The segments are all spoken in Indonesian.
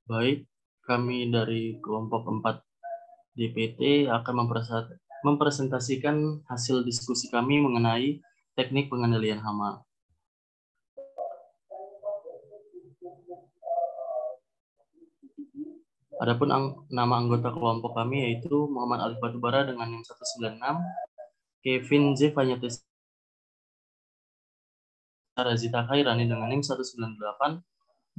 Baik, kami dari kelompok 4 DPT akan mempresentasikan hasil diskusi kami mengenai teknik pengendalian hama. Adapun nama anggota kelompok kami yaitu Muhammad Alif Batubara dengan NIM 196, Kevin Z. Vanyates Razita Khairani dengan NIM 198,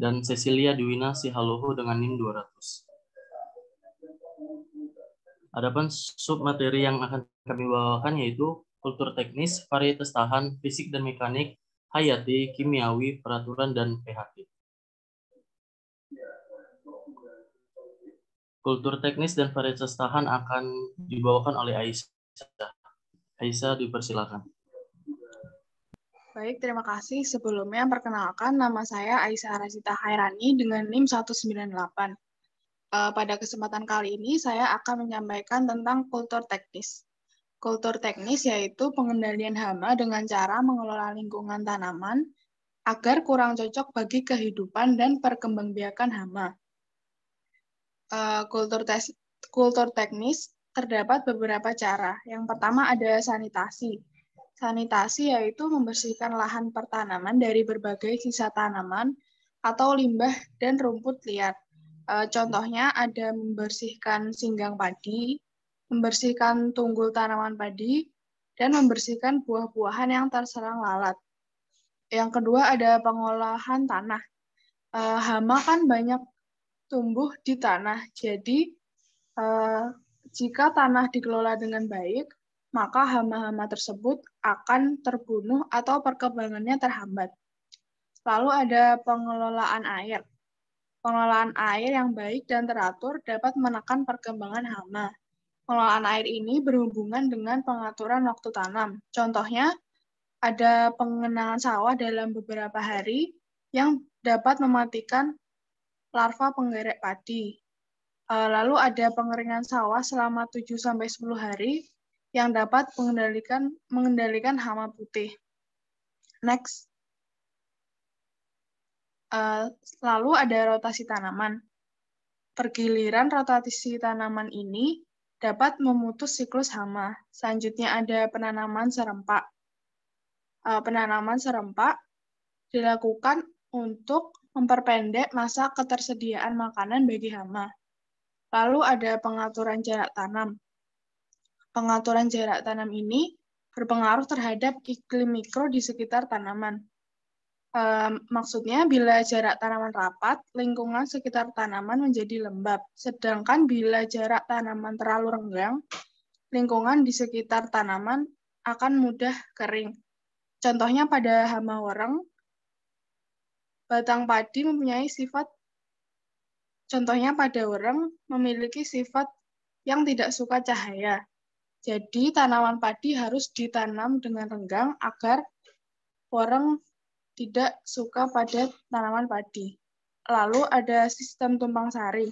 dan Cecilia Dwina Sihaloho dengan NIM 200. Adapun submateri yang akan kami bawakan yaitu kultur teknis, varietas tahan, fisik dan mekanik, hayati, kimiawi, peraturan, dan PHT. Kultur teknis dan varietas tahan akan dibawakan oleh Aisyah. Aisyah, dipersilakan. Baik, terima kasih. Sebelumnya, perkenalkan nama saya Aisyah Razita Khairani dengan NIM 198. Pada kesempatan kali ini, saya akan menyampaikan tentang kultur teknis. Kultur teknis yaitu pengendalian hama dengan cara mengelola lingkungan tanaman agar kurang cocok bagi kehidupan dan perkembangbiakan hama. Kultur teknis terdapat beberapa cara. Yang pertama ada sanitasi. Sanitasi yaitu membersihkan lahan pertanaman dari berbagai sisa tanaman atau limbah dan rumput liar. Contohnya ada membersihkan singgang padi, membersihkan tunggul tanaman padi, dan membersihkan buah-buahan yang terserang lalat. Yang kedua ada pengolahan tanah. Hama kan banyak tumbuh di tanah, jadi jika tanah dikelola dengan baik, maka hama-hama tersebut akan terbunuh atau perkembangannya terhambat. Lalu ada pengelolaan air. Pengelolaan air yang baik dan teratur dapat menekan perkembangan hama. Pengelolaan air ini berhubungan dengan pengaturan waktu tanam. Contohnya, ada pengenangan sawah dalam beberapa hari yang dapat mematikan larva penggerek padi. Lalu ada pengeringan sawah selama 7-10 hari yang dapat mengendalikan hama putih. Next. Lalu ada rotasi tanaman. Pergiliran rotasi tanaman ini dapat memutus siklus hama. Selanjutnya ada penanaman serempak. Penanaman serempak dilakukan untuk memperpendek masa ketersediaan makanan bagi hama. Lalu ada pengaturan jarak tanam. Pengaturan jarak tanam ini berpengaruh terhadap iklim mikro di sekitar tanaman. Maksudnya, bila jarak tanaman rapat, lingkungan sekitar tanaman menjadi lembab. Sedangkan bila jarak tanaman terlalu renggang, lingkungan di sekitar tanaman akan mudah kering. Contohnya pada hama wereng, batang padi mempunyai sifat, contohnya pada wereng memiliki sifat yang tidak suka cahaya. Jadi tanaman padi harus ditanam dengan renggang agar wereng tidak suka pada tanaman padi. Lalu ada sistem tumpang sari.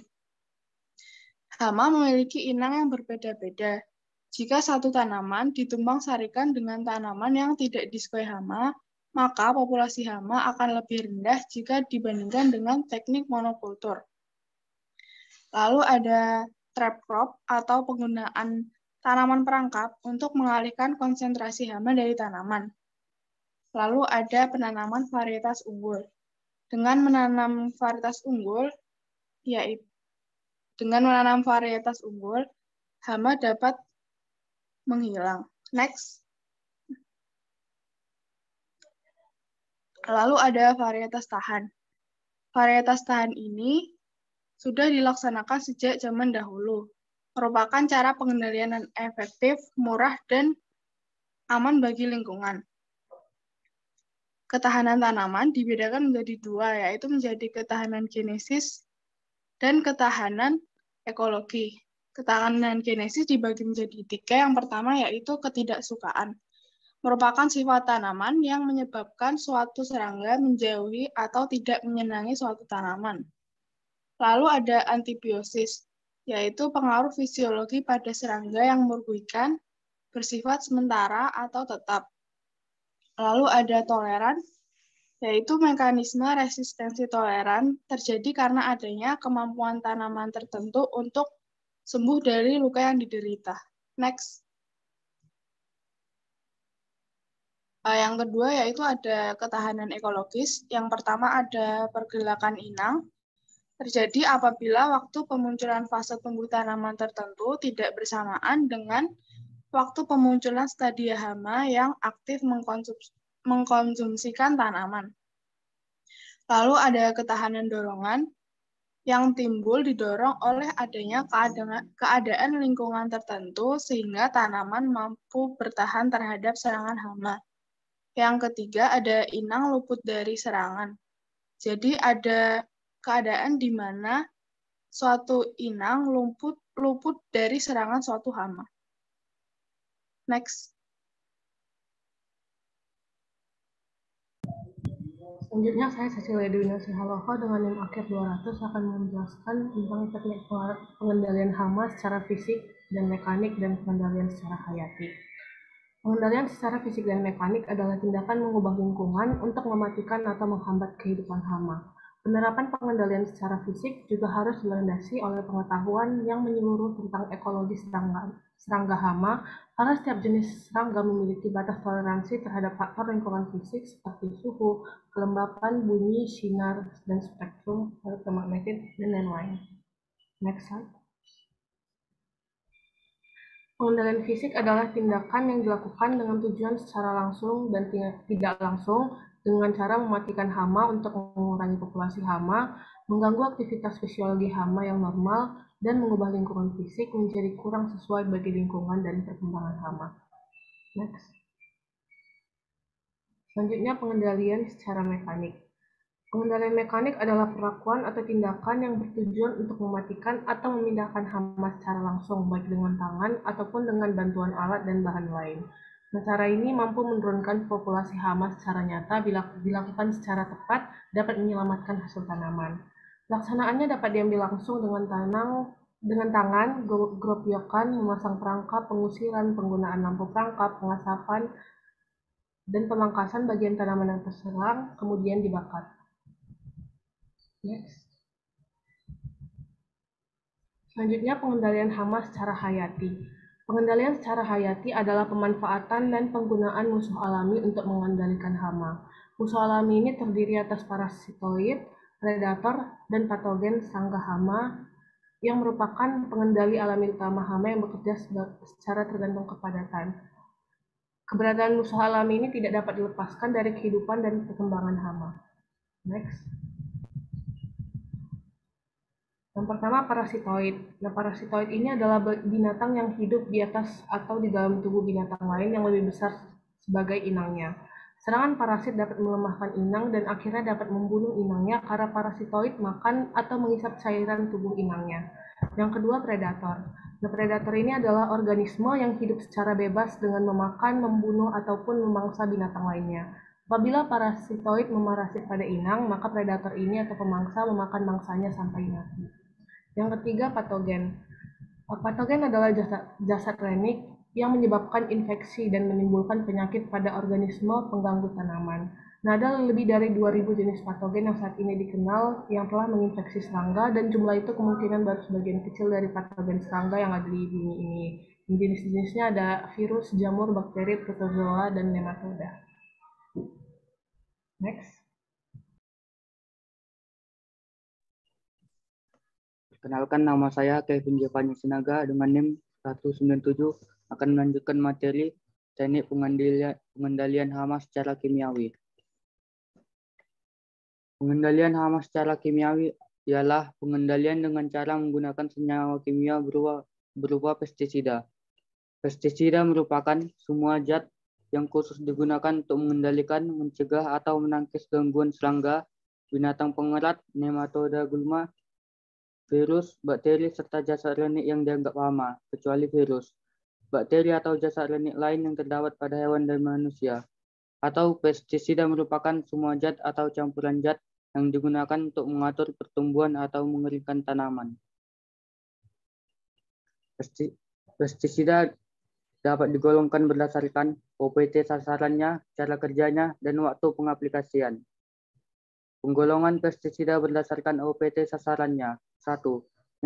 Hama memiliki inang yang berbeda-beda. Jika satu tanaman ditumpang sarikan dengan tanaman yang tidak disukai hama, maka populasi hama akan lebih rendah jika dibandingkan dengan teknik monokultur. Lalu ada trap crop atau penggunaan tanaman perangkap untuk mengalihkan konsentrasi hama dari tanaman. Lalu ada penanaman varietas unggul. Dengan menanam varietas unggul, hama dapat menghilang. Next. Lalu ada varietas tahan. Varietas tahan ini sudah dilaksanakan sejak zaman dahulu. Merupakan cara pengendalian yang efektif, murah, dan aman bagi lingkungan. Ketahanan tanaman dibedakan menjadi dua, yaitu menjadi ketahanan genesis dan ketahanan ekologi. Ketahanan genesis dibagi menjadi tiga. Yang pertama yaitu ketidaksukaan. Merupakan sifat tanaman yang menyebabkan suatu serangga menjauhi atau tidak menyenangi suatu tanaman. Lalu ada antibiosis, yaitu pengaruh fisiologi pada serangga yang merugikan, bersifat sementara atau tetap. Lalu ada toleran, yaitu mekanisme resistensi toleran terjadi karena adanya kemampuan tanaman tertentu untuk sembuh dari luka yang diderita. Next. Yang kedua yaitu ada ketahanan ekologis. Yang pertama ada pergerakan inang. Terjadi apabila waktu pemunculan fase tumbuh tanaman tertentu tidak bersamaan dengan waktu pemunculan stadia hama yang aktif mengkonsumsikan tanaman. Lalu ada ketahanan dorongan yang timbul didorong oleh adanya keadaan lingkungan tertentu sehingga tanaman mampu bertahan terhadap serangan hama. Yang ketiga ada inang luput dari serangan. Jadi ada keadaan di mana suatu inang luput dari serangan suatu hama. Next. Selanjutnya saya Cecilia Dewi Haloho dengan NIM akhir 200 akan menjelaskan tentang teknik pengendalian hama secara fisik dan mekanik dan pengendalian secara hayati. Pengendalian secara fisik dan mekanik adalah tindakan mengubah lingkungan untuk mematikan atau menghambat kehidupan hama. Penerapan pengendalian secara fisik juga harus dilandasi oleh pengetahuan yang menyeluruh tentang ekologi serangga hama, karena setiap jenis serangga memiliki batas toleransi terhadap faktor lingkungan fisik seperti suhu, kelembapan, bunyi, sinar, dan spektrum elektromagnetik, dan lain-lain. Next slide. Pengendalian fisik adalah tindakan yang dilakukan dengan tujuan secara langsung dan tidak langsung dengan cara mematikan hama untuk mengurangi populasi hama, mengganggu aktivitas fisiologi hama yang normal, dan mengubah lingkungan fisik menjadi kurang sesuai bagi lingkungan dan perkembangan hama. Next. Selanjutnya pengendalian secara mekanik. Pengendalian mekanik adalah perlakuan atau tindakan yang bertujuan untuk mematikan atau memindahkan hama secara langsung, baik dengan tangan ataupun dengan bantuan alat dan bahan lain. Nah, cara ini mampu menurunkan populasi hama secara nyata bila dilakukan secara tepat dapat menyelamatkan hasil tanaman. Pelaksanaannya dapat diambil langsung dengan tangan, gropyokan, memasang perangkap, pengusiran, penggunaan lampu perangkap, pengasapan, dan pemangkasan bagian tanaman yang terserang, kemudian dibakar. Next. Selanjutnya pengendalian hama secara hayati. Pengendalian secara hayati adalah pemanfaatan dan penggunaan musuh alami untuk mengendalikan hama. Musuh alami ini terdiri atas parasitoid, predator, dan patogen serangga hama yang merupakan pengendali alami utama hama yang bekerja secara tergantung kepadatan. Keberadaan musuh alami ini tidak dapat dilepaskan dari kehidupan dan perkembangan hama. Next. Yang pertama parasitoid. Nah, parasitoid ini adalah binatang yang hidup di atas atau di dalam tubuh binatang lain yang lebih besar sebagai inangnya. Serangan parasit dapat melemahkan inang dan akhirnya dapat membunuh inangnya karena parasitoid makan atau menghisap cairan tubuh inangnya. Yang kedua predator. Nah, predator ini adalah organisme yang hidup secara bebas dengan memakan, membunuh, ataupun memangsa binatang lainnya. Apabila parasitoid memarasit pada inang, maka predator ini atau pemangsa memakan mangsanya sampai mati. Yang ketiga, patogen. Patogen adalah zat klinik yang menyebabkan infeksi dan menimbulkan penyakit pada organisme pengganggu tanaman. Nah, ada lebih dari 2.000 jenis patogen yang saat ini dikenal yang telah menginfeksi serangga, dan jumlah itu kemungkinan baru sebagian kecil dari patogen serangga yang ada di bumi ini. Jenis-jenisnya ada virus, jamur, bakteri, protozoa, dan nematoda. Next. Perkenalkan, nama saya Kevin Giovanni Sinaga dengan NIM 197 akan melanjutkan materi teknik pengendalian hama secara kimiawi. Pengendalian hama secara kimiawi ialah pengendalian dengan cara menggunakan senyawa kimia berupa pestisida. Pestisida merupakan semua zat yang khusus digunakan untuk mengendalikan, mencegah, atau menangkis gangguan serangga, binatang pengerat, nematoda gulma, virus, bakteri, serta jasad renik yang dianggap hama, kecuali virus, bakteri atau jasad renik lain yang terdapat pada hewan dan manusia. Atau pestisida merupakan semua zat atau campuran zat yang digunakan untuk mengatur pertumbuhan atau mengeringkan tanaman. Pestisida dapat digolongkan berdasarkan OPT sasarannya, cara kerjanya, dan waktu pengaplikasian. Penggolongan pestisida berdasarkan OPT sasarannya. 1.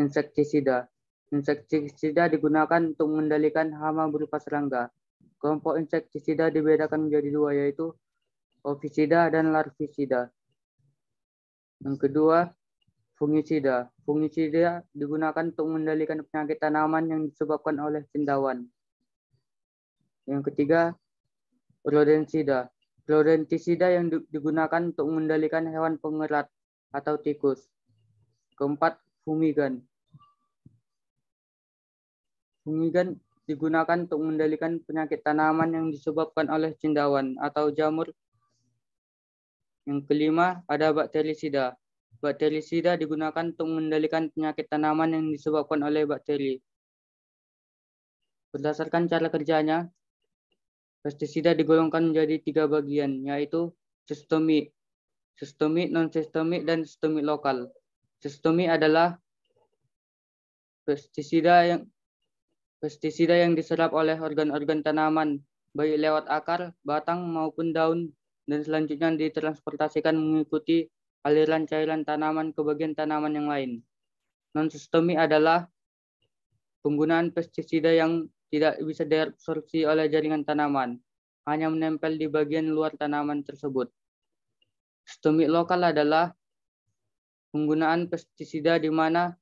Insektisida. Insektisida digunakan untuk mengendalikan hama berupa serangga. Kelompok insektisida dibedakan menjadi dua, yaitu ovisida dan larvisida. Yang kedua, fungisida. Fungisida digunakan untuk mengendalikan penyakit tanaman yang disebabkan oleh cendawan. Yang ketiga, rodensida. Rodentisida yang digunakan untuk mengendalikan hewan pengerat atau tikus. Keempat, fumigan. Fumigan digunakan untuk mengendalikan penyakit tanaman yang disebabkan oleh cendawan atau jamur. Yang kelima, ada bakterisida. Bakterisida digunakan untuk mengendalikan penyakit tanaman yang disebabkan oleh bakteri. Berdasarkan cara kerjanya, pestisida digolongkan menjadi 3 bagian, yaitu sistemik, non-sistemik, dan sistemik lokal. Sistemik adalah pestisida yang diserap oleh organ-organ tanaman, baik lewat akar, batang, maupun daun, dan selanjutnya ditransportasikan mengikuti aliran cairan tanaman ke bagian tanaman yang lain. Non-sistemik adalah penggunaan pestisida yang tidak bisa diabsorpsi oleh jaringan tanaman, hanya menempel di bagian luar tanaman tersebut. Sistemik lokal adalah penggunaan pestisida di mana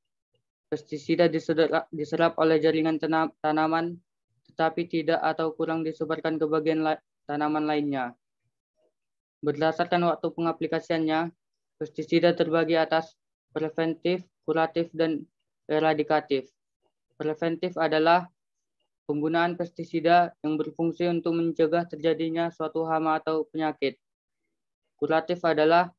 pestisida diserap oleh jaringan tanaman, tetapi tidak atau kurang disebarkan ke bagian tanaman lainnya. Berdasarkan waktu pengaplikasiannya, pestisida terbagi atas preventif, kuratif, dan eradikatif. Preventif adalah penggunaan pestisida yang berfungsi untuk mencegah terjadinya suatu hama atau penyakit. Kuratif adalah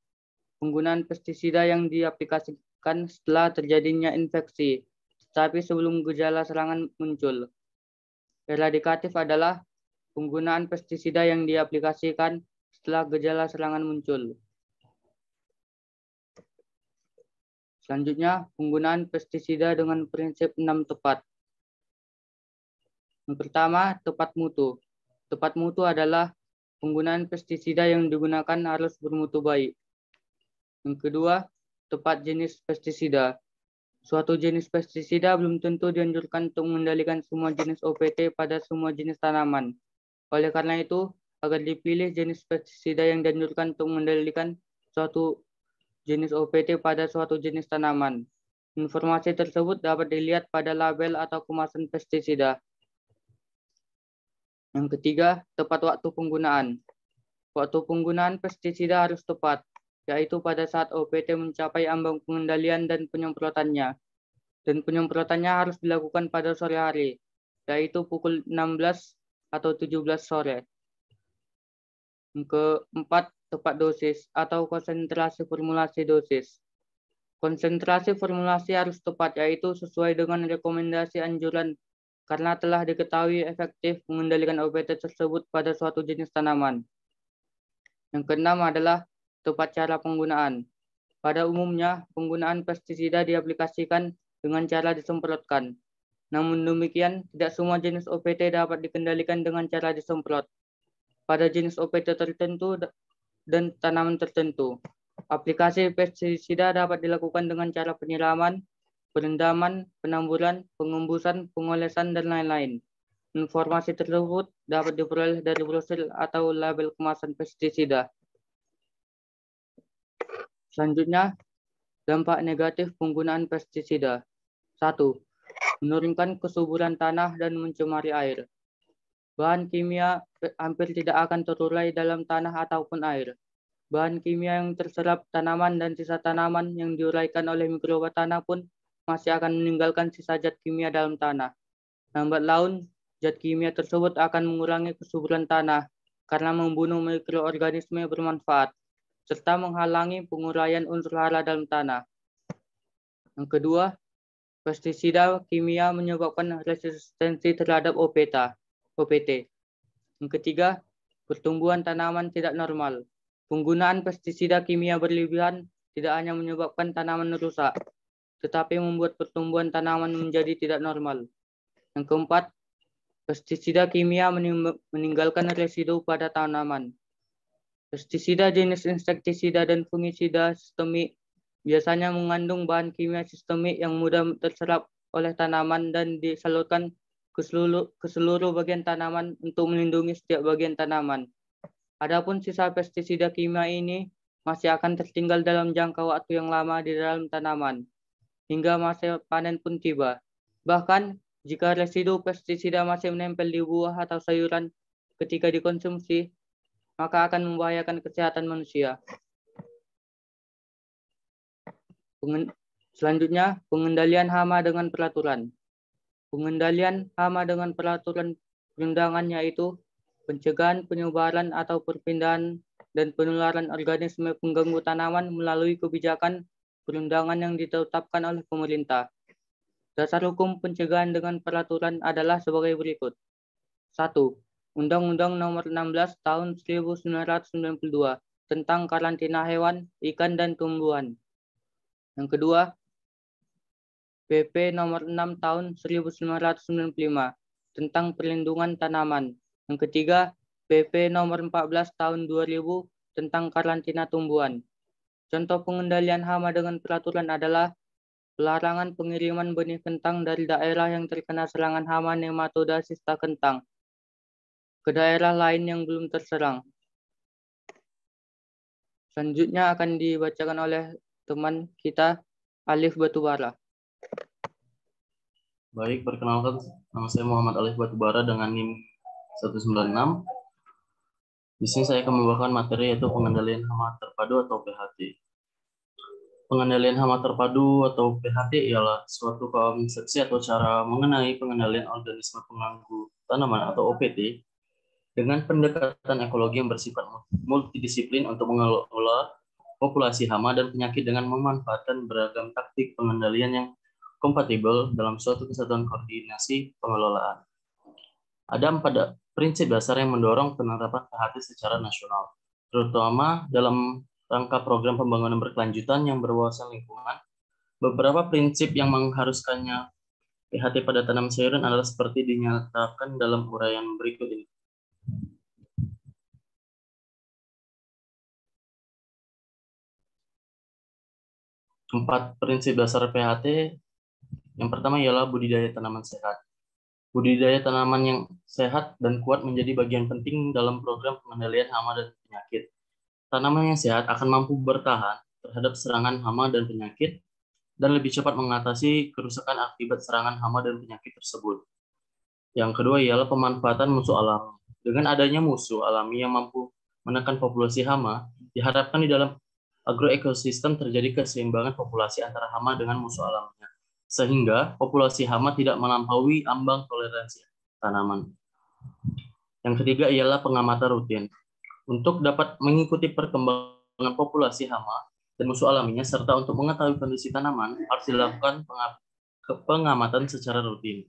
penggunaan pestisida yang diaplikasikan setelah terjadinya infeksi, tetapi sebelum gejala serangan muncul. Eradikatif adalah penggunaan pestisida yang diaplikasikan setelah gejala serangan muncul. Selanjutnya, penggunaan pestisida dengan prinsip 6 tepat. Yang pertama, tepat mutu. Tepat mutu adalah penggunaan pestisida yang digunakan harus bermutu baik. Yang kedua, tepat jenis pestisida. Suatu jenis pestisida belum tentu dianjurkan untuk mengendalikan semua jenis OPT pada semua jenis tanaman. Oleh karena itu, agar dipilih jenis pestisida yang dianjurkan untuk mengendalikan suatu jenis OPT pada suatu jenis tanaman. Informasi tersebut dapat dilihat pada label atau kemasan pestisida. Yang ketiga, tepat waktu penggunaan. Waktu penggunaan pestisida harus tepat, yaitu pada saat OPT mencapai ambang pengendalian dan penyemprotannya. Dan penyemprotannya harus dilakukan pada sore hari, yaitu pukul 16 atau 17 sore. Yang keempat, tepat dosis atau konsentrasi formulasi dosis. Konsentrasi formulasi harus tepat, yaitu sesuai dengan rekomendasi anjuran karena telah diketahui efektif mengendalikan OPT tersebut pada suatu jenis tanaman. Yang keenam adalah tepat cara penggunaan. Pada umumnya, penggunaan pestisida diaplikasikan dengan cara disemprotkan. Namun demikian, tidak semua jenis OPT dapat dikendalikan dengan cara disemprot. Pada jenis OPT tertentu dan tanaman tertentu, aplikasi pestisida dapat dilakukan dengan cara penyiraman, perendaman, penamburan, pengembusan, pengolesan, dan lain-lain. Informasi tersebut dapat diperoleh dari brosur atau label kemasan pestisida. Selanjutnya, dampak negatif penggunaan pestisida. 1. Menurunkan kesuburan tanah dan mencemari air. Bahan kimia hampir tidak akan terurai dalam tanah ataupun air. Bahan kimia yang terserap tanaman dan sisa tanaman yang diuraikan oleh mikroba tanah pun masih akan meninggalkan sisa zat kimia dalam tanah. Lambat laun, zat kimia tersebut akan mengurangi kesuburan tanah karena membunuh mikroorganisme bermanfaat, serta menghalangi penguraian unsur hara dalam tanah. Yang kedua, pestisida kimia menyebabkan resistensi terhadap OPT. Yang ketiga, pertumbuhan tanaman tidak normal. Penggunaan pestisida kimia berlebihan tidak hanya menyebabkan tanaman rusak, tetapi membuat pertumbuhan tanaman menjadi tidak normal. Yang keempat, pestisida kimia meninggalkan residu pada tanaman. Pestisida jenis insektisida dan fungisida sistemik biasanya mengandung bahan kimia sistemik yang mudah terserap oleh tanaman dan disalurkan ke seluruh bagian tanaman untuk melindungi setiap bagian tanaman. Adapun sisa pestisida kimia ini masih akan tertinggal dalam jangka waktu yang lama di dalam tanaman, hingga masa panen pun tiba. Bahkan, jika residu pestisida masih menempel di buah atau sayuran ketika dikonsumsi, maka akan membahayakan kesehatan manusia. Selanjutnya, pengendalian hama dengan peraturan. Pengendalian hama dengan peraturan perundangan yaitu pencegahan penyebaran atau perpindahan dan penularan organisme pengganggu tanaman melalui kebijakan perundangan yang ditetapkan oleh pemerintah. Dasar hukum pencegahan dengan peraturan adalah sebagai berikut. 1. Undang-Undang Nomor 16 Tahun 1992 tentang karantina hewan, ikan, dan tumbuhan. Yang kedua, PP Nomor 6 Tahun 1995 tentang perlindungan tanaman. Yang ketiga, PP Nomor 14 Tahun 2000 tentang karantina tumbuhan. Contoh pengendalian hama dengan peraturan adalah pelarangan pengiriman benih kentang dari daerah yang terkena serangan hama nematoda sista kentang ke daerah lain yang belum terserang. Selanjutnya akan dibacakan oleh teman kita, Alif Batubara. Baik, perkenalkan, nama saya Muhammad Alif Batubara dengan NIM 196. Di sini saya akan membawakan materi yaitu pengendalian hama terpadu atau PHT. Pengendalian hama terpadu atau PHT ialah suatu konsepsi atau cara mengenai pengendalian organisme pengganggu tanaman atau OPT dengan pendekatan ekologi yang bersifat multidisiplin untuk mengelola populasi hama dan penyakit dengan memanfaatkan beragam taktik pengendalian yang kompatibel dalam suatu kesatuan koordinasi pengelolaan. Ada 4 prinsip dasar yang mendorong penerapan PHT secara nasional, terutama dalam rangka program pembangunan berkelanjutan yang berwawasan lingkungan. Beberapa prinsip yang mengharuskannya PHT pada tanaman sayuran adalah seperti dinyatakan dalam uraian berikut ini. Empat prinsip dasar PHT. Yang pertama ialah budidaya tanaman sehat. Budidaya tanaman yang sehat dan kuat menjadi bagian penting dalam program pengendalian hama dan penyakit. Tanaman yang sehat akan mampu bertahan terhadap serangan hama dan penyakit dan lebih cepat mengatasi kerusakan akibat serangan hama dan penyakit tersebut. Yang kedua ialah pemanfaatan musuh alami. Dengan adanya musuh alami yang mampu menekan populasi hama, diharapkan di dalam agroekosistem terjadi keseimbangan populasi antara hama dengan musuh alaminya, sehingga populasi hama tidak melampaui ambang toleransi tanaman. Yang ketiga ialah pengamatan rutin. Untuk dapat mengikuti perkembangan populasi hama dan musuh alaminya, serta untuk mengetahui kondisi tanaman, harus dilakukan pengamatan secara rutin.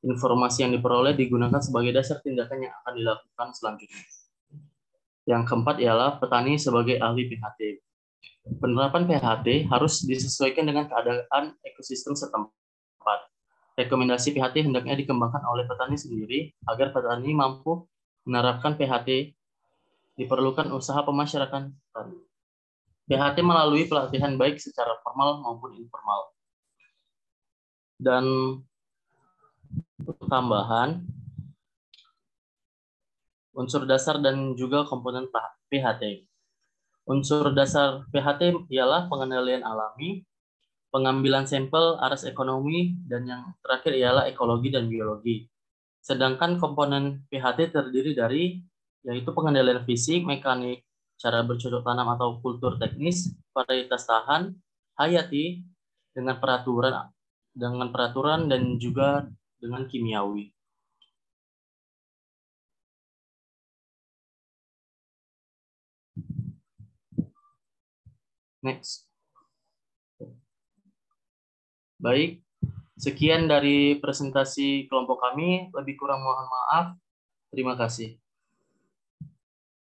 Informasi yang diperoleh digunakan sebagai dasar tindakan yang akan dilakukan selanjutnya. Yang keempat ialah petani sebagai ahli PHT. Penerapan PHT harus disesuaikan dengan keadaan ekosistem setempat. Rekomendasi PHT hendaknya dikembangkan oleh petani sendiri agar petani mampu menerapkan PHT. Diperlukan usaha pemasyarakatan PHT melalui pelatihan baik secara formal maupun informal. Dan tambahan, unsur dasar dan juga komponen PHT. Unsur dasar PHT ialah pengendalian alami, pengambilan sampel, aras ekonomi, dan yang terakhir ialah ekologi dan biologi. Sedangkan komponen PHT terdiri dari yaitu pengendalian fisik, mekanik, cara bercocok tanam atau kultur teknis, varietas tahan, hayati, dengan peraturan dan juga dengan kimiawi. Next. Baik, sekian dari presentasi kelompok kami. Lebih kurang mohon maaf. Terima kasih.